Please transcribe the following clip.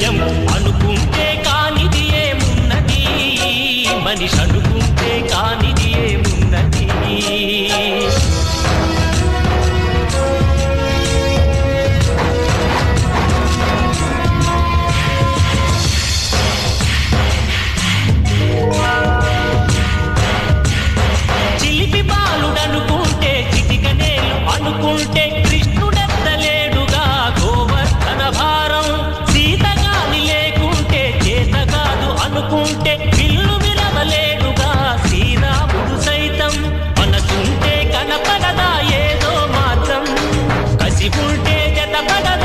విజయం అనుకుంటే కానిది ఏమున్నది, మనిషి అనుకుంటే కానిది ఏమున్నది. చిలిపి బాలుడనుకుంటే చిటికనేలు అనుకుంటే కృష్ణుడెత్తలేడుగా గోవర్ధన భారం. సీతగాని లేకుంటే చేత కాదు అనుకుంటే విల్లు విరవలేడుగా శ్రీరాముడు సైతం. మనసుంటే కనపడదా ఏదో మాత్రం, కసి ఉంటే జతపడదా